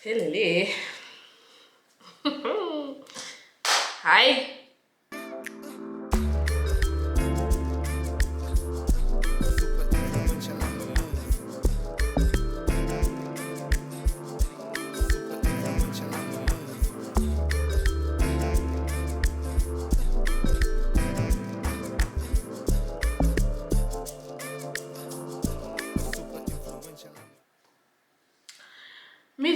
Hello. Hi.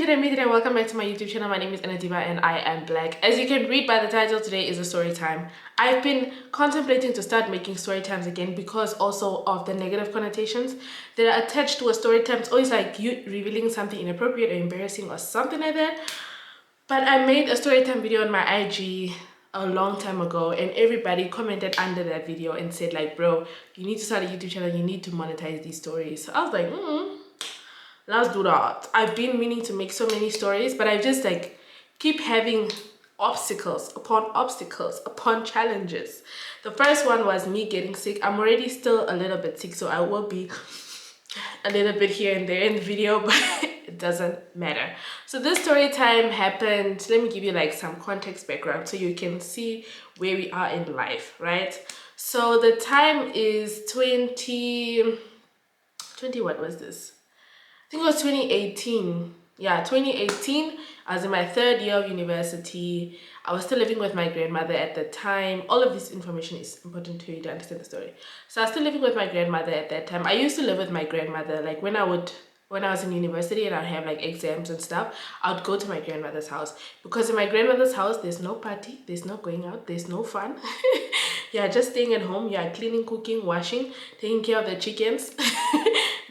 Midre, welcome back to my YouTube channel. My name is Ann-Adeva and I am black. As you can read by the title, today is a story time. I've been contemplating to start making story times again because also of the negative connotations that are attached to a story time. It's always like you revealing something inappropriate or embarrassing or something like that. But I made a story time video on my IG a long time ago and everybody commented under that video and said like, bro, you need to start a YouTube channel, you need to monetize these stories. So I was like, let's do that. I've been meaning to make so many stories, but I just like keep having obstacles upon challenges. The first one was me getting sick. I'm already still a little bit sick, so I will be a little bit here and there in the video, but it doesn't matter. So this story time happened, let me give you like some context background so you can see where we are in life, right? So the time is 20, what was this? I think it was 2018. Yeah, 2018. I was in my third year of university. I was still living with my grandmother at the time. All of this information is important to you to understand the story. So I was still living with my grandmother at that time. I used to live with my grandmother. Like when I was in university and I'd have like exams and stuff, I would go to my grandmother's house. Because in my grandmother's house, there's no party, there's no going out, there's no fun. Yeah, just staying at home. Yeah, cleaning, cooking, washing, taking care of the chickens.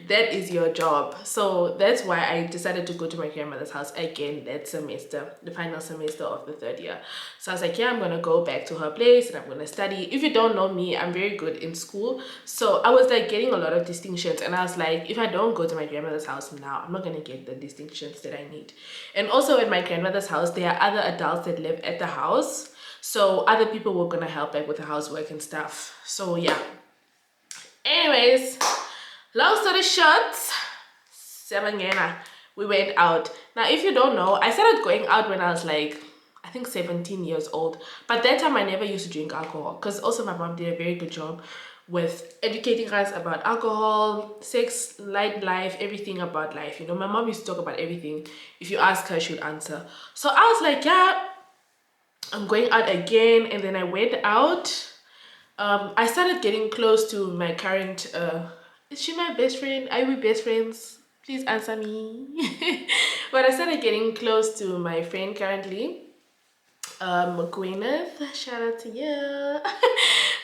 That is your job. So that's why I decided to go to my grandmother's house again that semester, the final semester of the third year. So I was like, yeah, I'm gonna go back to her place and I'm gonna study. If you don't know me, I'm very good in school. So I was like getting a lot of distinctions and I was like, if I don't go to my grandmother's house now, I'm not gonna get the distinctions that I need. And also at my grandmother's house, there are other adults that live at the house. So other people were gonna help like with the housework and stuff. So yeah. Anyways, long story short, we went out. Now, if you don't know, I started going out when I was like, I think 17 years old. But that time I never used to drink alcohol because also my mom did a very good job with educating us about alcohol, sex, life, everything about life. You know, my mom used to talk about everything. If you ask her, she would answer. So I was like, yeah, I'm going out again. And then I went out. I started getting close to my current is she my best friend? Are we best friends? Please answer me. But I started getting close to my friend currently, Gwyneth. Shout out to you.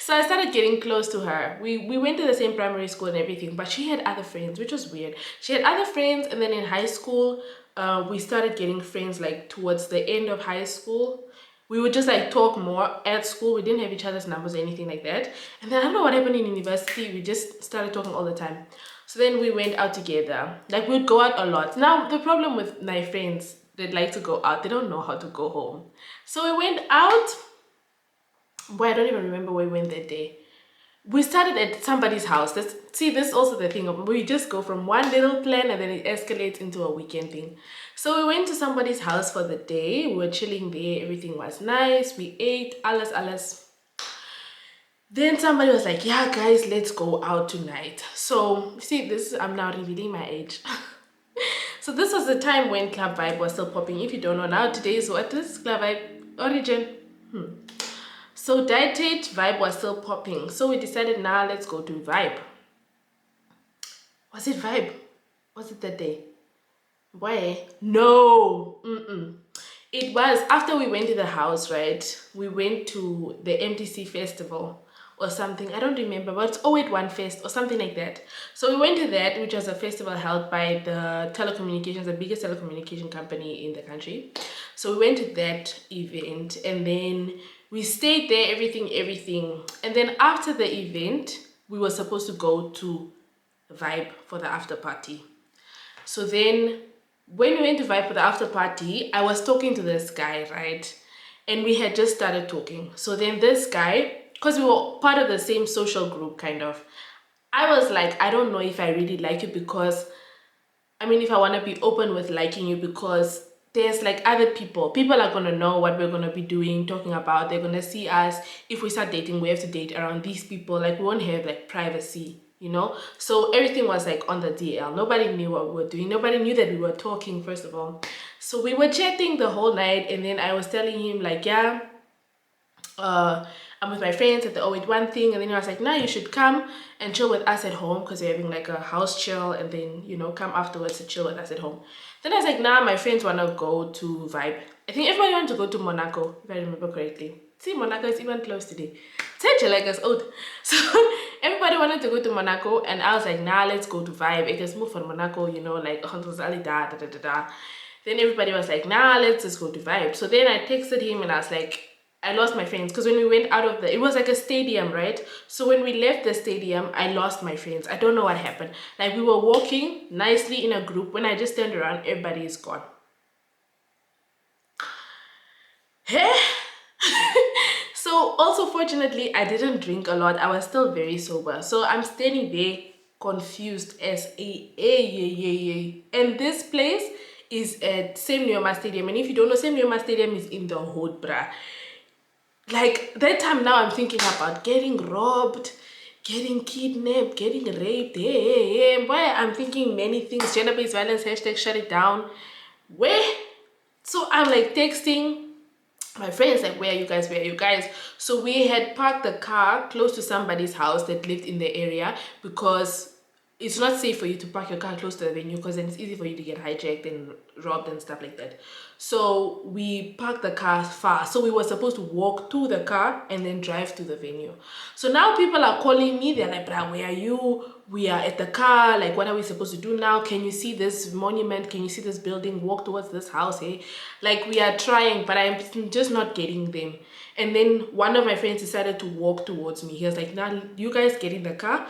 So I started getting close to her. We went to the same primary school and everything, but she had other friends, which was weird. She had other friends, and then in high school, we started getting friends like towards the end of high school. We would just like talk more at school. We didn't have each other's numbers or anything like that. And then I don't know what happened in university. We just started talking all the time. So then we went out together. Like we'd go out a lot. Now the problem with my friends that like to go out, they don't know how to go home. So we went out. Boy, I don't even remember where we went that day. We started at somebody's house. This is also the thing of we just go from one little plan and then it escalates into a weekend thing. So we went to somebody's house for the day. We were chilling there. Everything was nice. We ate. Alles. Then somebody was like, yeah, guys, let's go out tonight. So I'm now revealing my age. So this was the time when Club Vibe was still popping. If you don't know now, today is what is Club Vibe origin? So Dietate Vibe was still popping. So we decided now let's go to Vibe. Was it Vibe? Was it that day? Why? No. It was after we went to the house, right? We went to the MTC festival or something. I don't remember, but it's 081 Fest or something like that. So we went to that, which was a festival held by the telecommunications, the biggest telecommunication company in the country. So we went to that event and then we stayed there, everything. And then after the event, we were supposed to go to Vibe for the after party. So then when we went to Vibe for the after party, I was talking to this guy, right? And we had just started talking. So then this guy, because we were part of the same social group, kind of, I was like, I don't know if I really like you because, I mean, if I want to be open with liking you because there's like other people are gonna know what we're gonna be doing, talking about. They're gonna see us. If we start dating, we have to date around these people. Like, we won't have like privacy, you know. So everything was like on the DL. Nobody knew what we were doing. Nobody knew that we were talking, first of all. So we were chatting the whole night, and then I was telling him like, yeah, I'm with my friends at the 081 thing, and then I was like, nah, you should come and chill with us at home, because we're having like a house chill, and then, you know, come afterwards to chill with us at home. Then I was like, nah, my friends want to go to Vibe. I think everybody wants to go to Monaco, if I remember correctly. See, Monaco is even close today. It's like us old. So everybody wanted to go to Monaco, and I was like, nah, let's go to Vibe. It can move from Monaco, you know, like Then everybody was like, nah, let's just go to Vibe. So then I texted him, and I was like, I lost my friends, because when we went out of it was like a stadium, right? So when we left the stadium, I lost my friends. I don't know what happened. Like, we were walking nicely in a group. When I just turned around, everybody is gone. So also, fortunately, I didn't drink a lot. I was still very sober. So I'm standing there confused as a. And this place is at Same Neoma Stadium. And if you don't know, Same Neoma Stadium is in the hood, bruh. Like, that time now I'm thinking about getting robbed, getting kidnapped, getting raped. Boy, I'm thinking many things. Gender-based violence, hashtag shut it down. Where? So I'm like texting my friends, like, where are you guys? So we had parked the car close to somebody's house that lived in the area, because it's not safe for you to park your car close to the venue, because then it's easy for you to get hijacked and robbed and stuff like that. So we parked the car far. So we were supposed to walk to the car and then drive to the venue. So now people are calling me. They're like, bruh, where are you? We are at the car. Like, what are we supposed to do now? Can you see this monument? Can you see this building? Walk towards this house, hey? Like, we are trying, but I'm just not getting them. And then one of my friends decided to walk towards me. He was like, now you guys get in the car,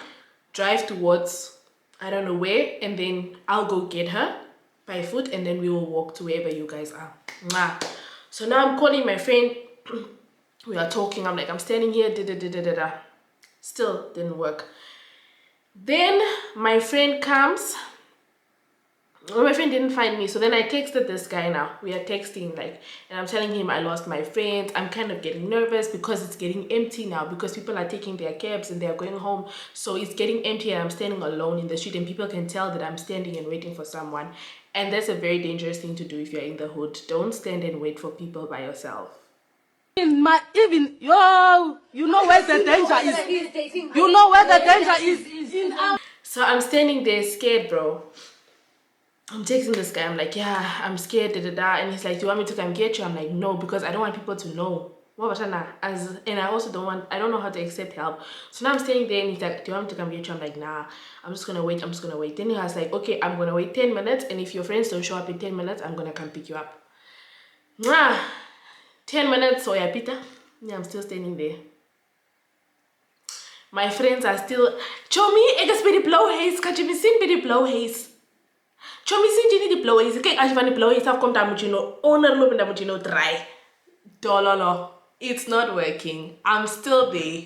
drive towards I don't know where, and then I'll go get her by foot, and then we will walk to wherever you guys are. Mwah. So now I'm calling my friend. We are talking. I'm like, I'm standing here. Still didn't work. Then my friend comes. Well, my friend didn't find me, so then I texted this guy. Now we are texting, like, and I'm telling him I lost my friends. I'm kind of getting nervous because it's getting empty now, because people are taking their cabs and they're going home, so it's getting empty and I'm standing alone in the street, and people can tell that I'm standing and waiting for someone, and that's a very dangerous thing to do if you're in the hood. Don't stand and wait for people by yourself. You know where the danger is. You know where the danger is in our. So I'm standing there scared, bro. I'm texting this guy. I'm like, yeah, I'm scared, and he's like, do you want me to come get you? I'm like, no, because I don't want people to know. And I also I don't know how to accept help. So now I'm standing there, and he's like, do you want me to come get you? I'm like, nah, I'm just gonna wait. Then he was like, okay, I'm gonna wait 10 minutes, and if your friends don't show up in 10 minutes, I'm gonna come pick you up. 10 minutes, so yeah, Peter. Yeah, I'm still standing there. My friends are still, Chomi, I guess be the blow haze. Can't you be seen by the blow haze? Chomi, see the blow haze. Okay, I want the blow haze. I've come down, owner loop and dry. Dololo. It's not working. I'm still there.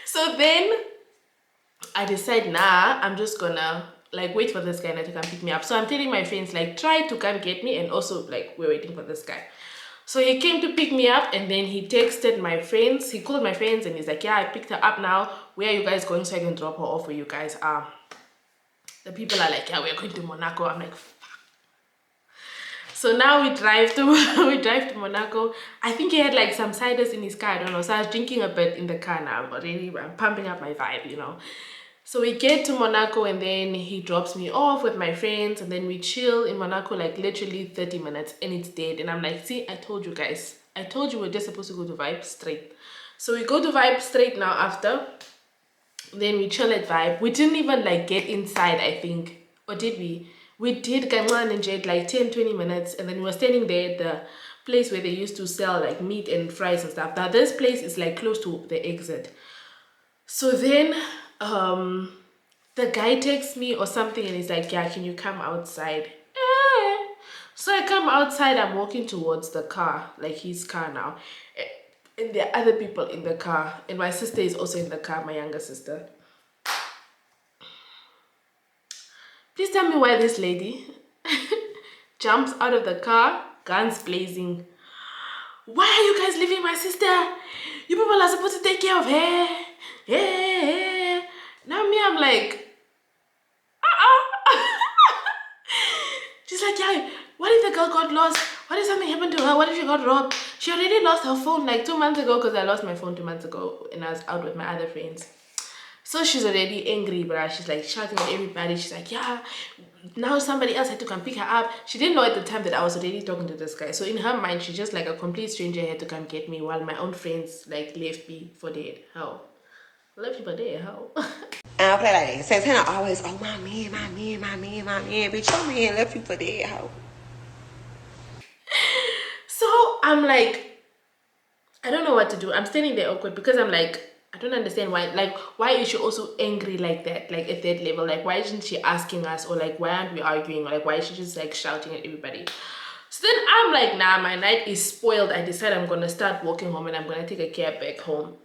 So then I decide, nah, I'm just gonna like wait for this guy to come pick me up. So I'm telling my friends, like, try to come get me, and also like we're waiting for this guy. So he came to pick me up, and then he texted my friends. He called my friends, and he's like, yeah, I picked her up now. Where are you guys going so I can drop her off where you guys are? The people are like, yeah, we're going to Monaco. I'm like, fuck. So now we drive to Monaco. I think he had like some ciders in his car, I don't know. So I was drinking a bit in the car now, but really I'm pumping up my vibe, you know. So we get to Monaco, and then he drops me off with my friends, and then we chill in Monaco like literally 30 minutes, and it's dead. And I'm like, see, I told you guys. I told you we're just supposed to go to Vibe straight. So we go to Vibe straight now after. Then we chill at Vibe. We didn't even like get inside, I think. Or did we? We did Gangan and Jet like 10-20 minutes, and then we were standing there at the place where they used to sell like meat and fries and stuff. Now this place is like close to the exit. So then the guy texts me or something, and he's like, yeah, can you come outside? So I come outside. I'm walking towards the car, like his car now, and there are other people in the car, and my sister is also in the car, my younger sister. Please tell me why this lady jumps out of the car, guns blazing. Why are you guys leaving my sister? You people are supposed to take care of her. Yeah. Now me, I'm like, she's like, yeah, what if the girl got lost? What if something happened to her? What if she got robbed? She already lost her phone like 2 months ago because I lost my phone 2 months ago and I was out with my other friends. So she's already angry, but she's like shouting at everybody. She's like, yeah, now somebody else had to come pick her up. She didn't know at the time that I was already talking to this guy. So in her mind, she's just like a complete stranger had to come get me while my own friends like left me for dead. How? Left you for dead, how? And I play like that. Santana always, oh, my man. Bitch, your man left you for dead, hoe. So I'm like, I don't know what to do. I'm standing there awkward because I'm like, I don't understand why is she also angry like that, like at that level? Like, why isn't she asking us, or like, why aren't we arguing? Or like, why is she just like shouting at everybody? So then I'm like, nah, my night is spoiled. I decide I'm gonna start walking home and I'm gonna take a cab back home.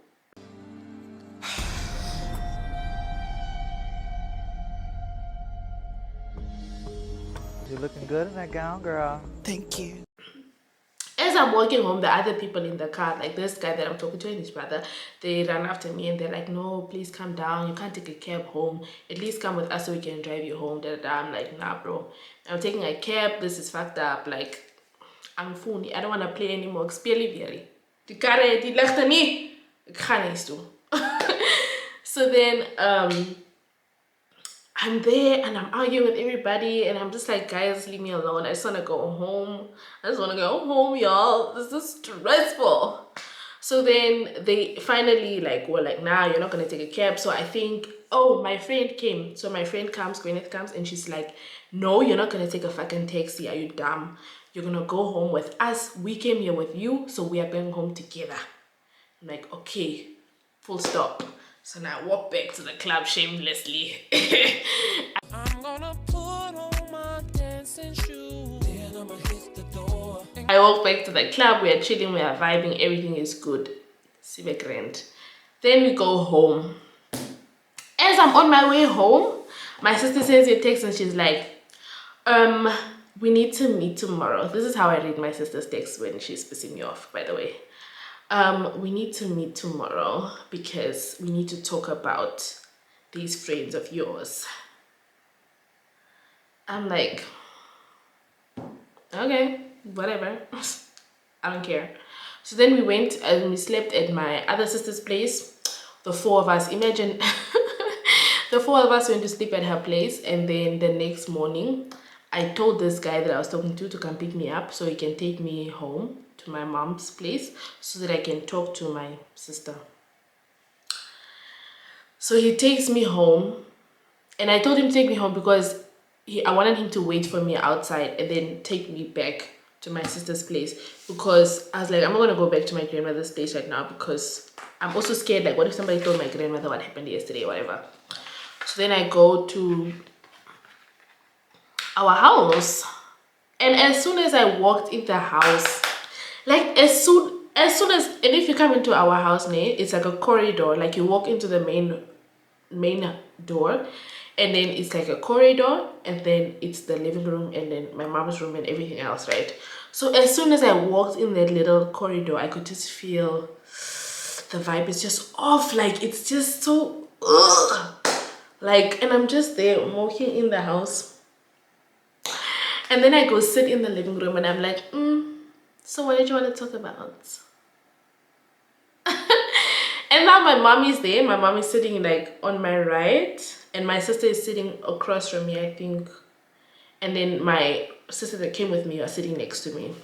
You're looking good in that gown, girl. Thank you. As I'm walking home, the other people in the car, like this guy that I'm talking to and his brother, they run after me and they're like, no, please come down. You can't take a cab home. At least come with us so we can drive you home. I'm like, nah, bro. I'm taking a cab. This is fucked up. Like, I'm funny. I don't want to play anymore. Die karre, die ligt er niet. Ik ga niks doen. So then, I'm there and I'm arguing with everybody and I'm just like, guys, leave me alone. I just want to go home. I just want to go home, y'all. This is stressful. So then they finally like were like, nah, you're not going to take a cab. So I think, oh, my friend came. So my friend comes, Gwyneth comes, and she's like, no, you're not going to take a fucking taxi. Are you dumb? You're going to go home with us. We came here with you, so we are going home together. I'm like, okay, full stop. So now I walk back to the club shamelessly. I'm gonna put on my dancing shoes. Then I'ma hit the door. I walk back to the club. We are chilling, we are vibing, everything is good. Grand. Then we go home. As I'm on my way home, my sister sends me a text and she's like, we need to meet tomorrow. This is how I read my sister's text when she's pissing me off, by the way. We need to meet tomorrow because we need to talk about these friends of yours. I'm like, okay, whatever. I don't care. So then we went and we slept at my other sister's place. The four of us, imagine, the four of us went to sleep at her place, and then the next morning, I told this guy that I was talking to come pick me up so he can take me home to my mom's place so that I can talk to my sister. So he takes me home, and I told him to take me home because I wanted him to wait for me outside and then take me back to my sister's place, because I was like, I'm not gonna go back to my grandmother's place right now because I'm also scared, like what if somebody told my grandmother what happened yesterday or whatever. So then I go to our house, and as soon as I walked in the house, like as soon as and if you come into our house, it's like a corridor, like you walk into the main door, and then it's like a corridor, and then it's the living room, and then my mom's room and everything else, right? So as soon as I walked in that little corridor, I could just feel the vibe is just off, like it's just so like, and I'm just there walking in the house, and then I go sit in the living room and I'm like, so what did you want to talk about? And now my mom is there. My mom is sitting like on my right, and my sister is sitting across from me, I think. And then my sister that came with me are sitting next to me.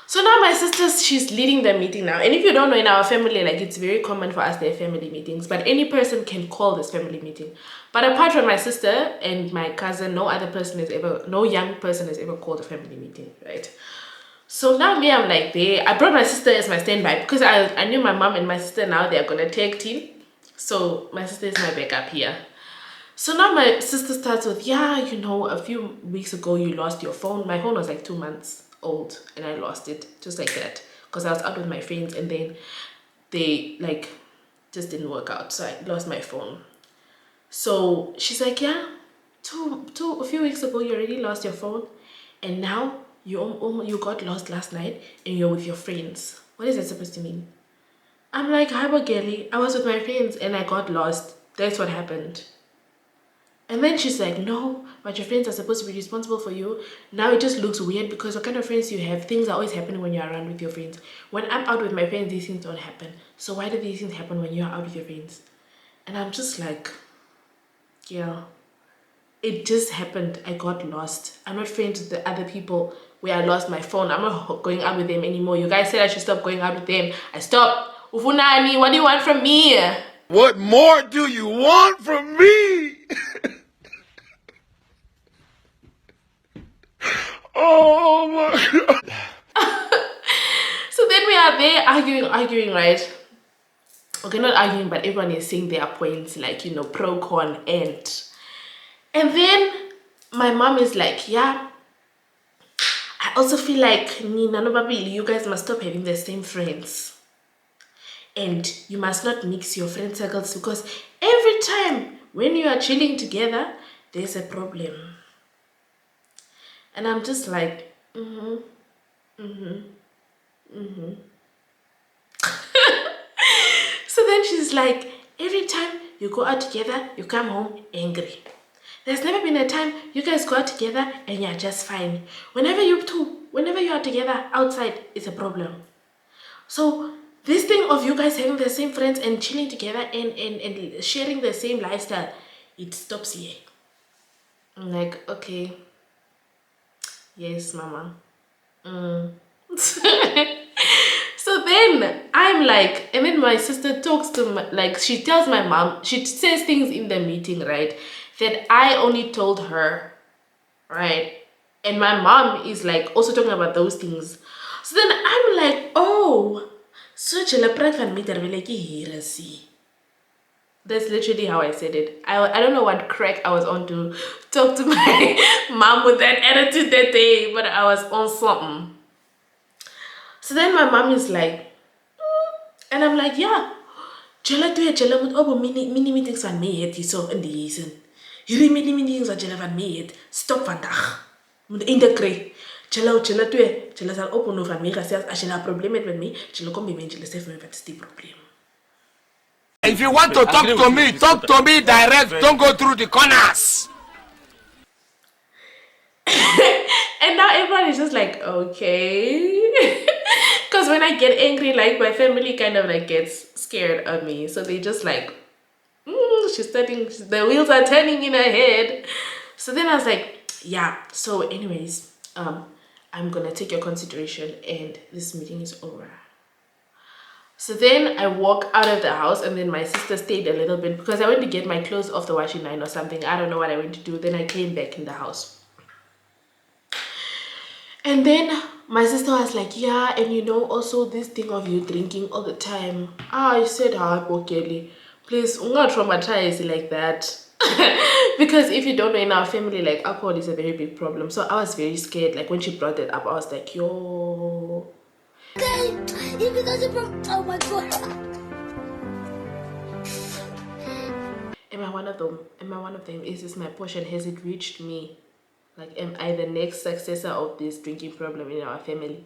So now my sister, she's leading the meeting now. And if you don't know, in our family, like it's very common for us to have family meetings, but any person can call this family meeting. But apart from my sister and my cousin, no young person has ever called a family meeting, right? So now me, I'm like there. I brought my sister as my standby because I knew my mom and my sister now they're gonna tag team. So my sister is my backup here. So now my sister starts with, yeah, you know, a few weeks ago you lost your phone. My phone was like 2 months old and I lost it just like that because I was out with my friends and then they just didn't work out. So I lost my phone. So she's like, yeah, a few weeks ago you already lost your phone, and now you got lost last night and you're with your friends. What is that supposed to mean? I'm like, hi Kelly, I was with my friends and I got lost. That's what happened. And then she's like, no, but your friends are supposed to be responsible for you. Now it just looks weird because what kind of friends you have? Things are always happening when you're around with your friends. When I'm out with my friends, these things don't happen. So why do these things happen when you're out with your friends? And I'm just like, yeah, it just happened. I got lost. I'm not friends with the other people where I lost my phone. I'm not going out with them anymore. You guys said I should stop going out with them. I stopped. Ufunani, what do you want from me? What more do you want from me? Oh my God. So then we are there arguing, right? Okay, not arguing, but everyone is saying their points, like, pro, con, and then my mom is like, yeah, I also feel like Nina no Babili, you guys must stop having the same friends. And you must not mix your friend circles because every time when you are chilling together, there's a problem. And I'm just like, So then she's like, every time you go out together, you come home angry. There's never been a time you guys go out together and you're just fine. Whenever you are together outside, it's a problem. So this thing of you guys having the same friends and chilling together and sharing the same lifestyle, it stops here. I'm like, okay, yes, mama. So then I'm like, and then my sister talks to like, she tells my mom, she says things in the meeting, right, that I only told her, right? And my mom is like also talking about those things. So then I'm like, oh, so that's literally how I said it. I don't know what crack I was on to talk to my mom with that attitude that day, but I was on something. So then my mom is like, and I'm like, yeah. Jela tu jela moet op mini meetings van mij het hierso in die huis. Hierdie mini meetings wat jela van mij het, stop vandag. Moet einde kry. Jela tu jela sal op no van mij gesê as jy 'n probleem het met my, jela kom by my jela sê vir my wat is die probleem. If you want to talk to me direct. Don't go through the corners. And now everyone is just like, okay. Because when I get angry, like my family kind of like gets scared of me. So they just like, she's starting, the wheels are turning in her head. So then I was like, yeah. So anyways, I'm gonna take your consideration and this meeting is over. So then I walk out of the house and then my sister stayed a little bit because I went to get my clothes off the washing line or something. I don't know what I went to do. Then I came back in the house. And then my sister was like, yeah, and also this thing of you drinking all the time. I said, Kelly, please, I'm not traumatized like that. Because if you don't know, in our family, like, alcohol is a very big problem. So I was very scared. Like, when she brought it up, I was like, yo. Oh my God. Am I one of them? Is this my portion? Has it reached me? Like, am I the next successor of this drinking problem in our family?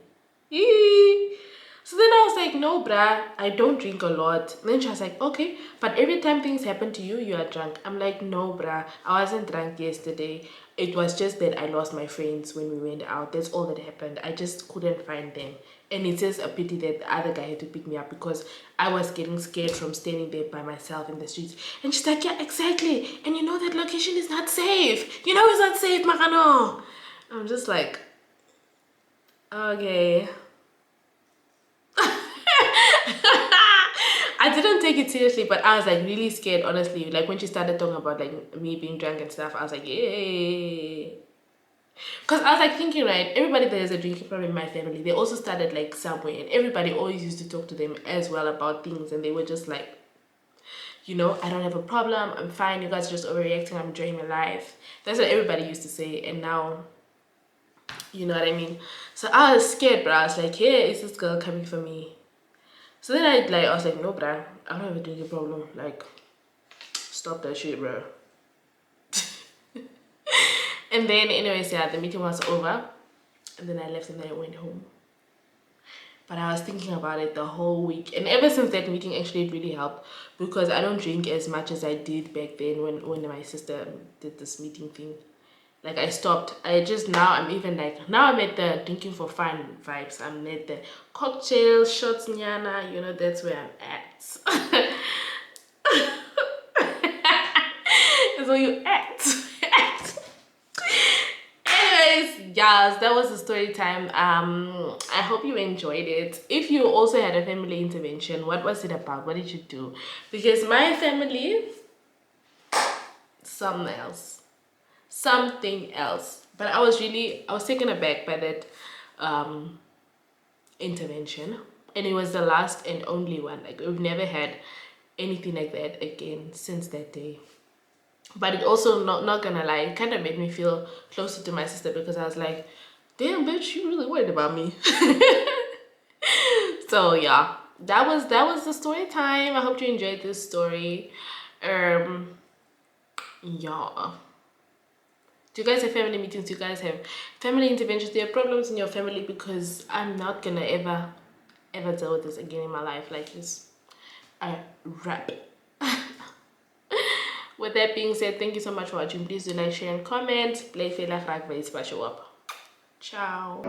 Eee. So then I was like, no, bruh, I don't drink a lot. And then she was like, okay, but every time things happen to you, you are drunk. I'm like, no, bruh, I wasn't drunk yesterday. It was just that I lost my friends when we went out. That's all that happened. I just couldn't find them. And it's just a pity that the other guy had to pick me up because I was getting scared from standing there by myself in the streets. And she's like, yeah, exactly. And that location is not safe. It's not safe, Makano. I'm just like, okay. I didn't take it seriously, but I was like really scared, honestly. Like when she started talking about like me being drunk and stuff, I was like, yay. Because I was like thinking, right, everybody that has a drinking problem in my family, they also started like somewhere, and everybody always used to talk to them as well about things, and they were just like, I don't have a problem, I'm fine, you guys are just overreacting, I'm enjoying my life. That's what everybody used to say, and now, you know what I mean? So I was scared, bro. I was like, hey, is this girl coming for me? So then I was like, no, bro, I don't have a drinking problem. Like, stop that shit, bro. And then anyways, yeah, the meeting was over, and then I left and then I went home. But I was thinking about it the whole week, and ever since that meeting, actually it really helped, because I don't drink as much as I did back then when my sister did this meeting thing. Like, I stopped. I just, now I'm even like, now I'm at the drinking for fun vibes. I'm at the cocktail shots nyana, you know, that's where I'm at. So you act. Anyways, yes, that was the story time. I hope you enjoyed it. If you also had a family intervention, what was it about? What did you do? Because my family, something else. But I was taken aback by that intervention, and it was the last and only one. Like, we've never had anything like that again since that day. But it also, not gonna lie, it kind of made me feel closer to my sister, because I was like, damn bitch, you really worried about me. So yeah, that was the story time. I hope you enjoyed this story. Yeah, do you guys have family meetings? Do you guys have family interventions? Do you have problems in your family? Because I'm not gonna ever deal with this again in my life. Like, it's a wrap. With that being said, thank you so much for watching. Please do like, share, and comment. Play Fela Ragwe, special up. Ciao.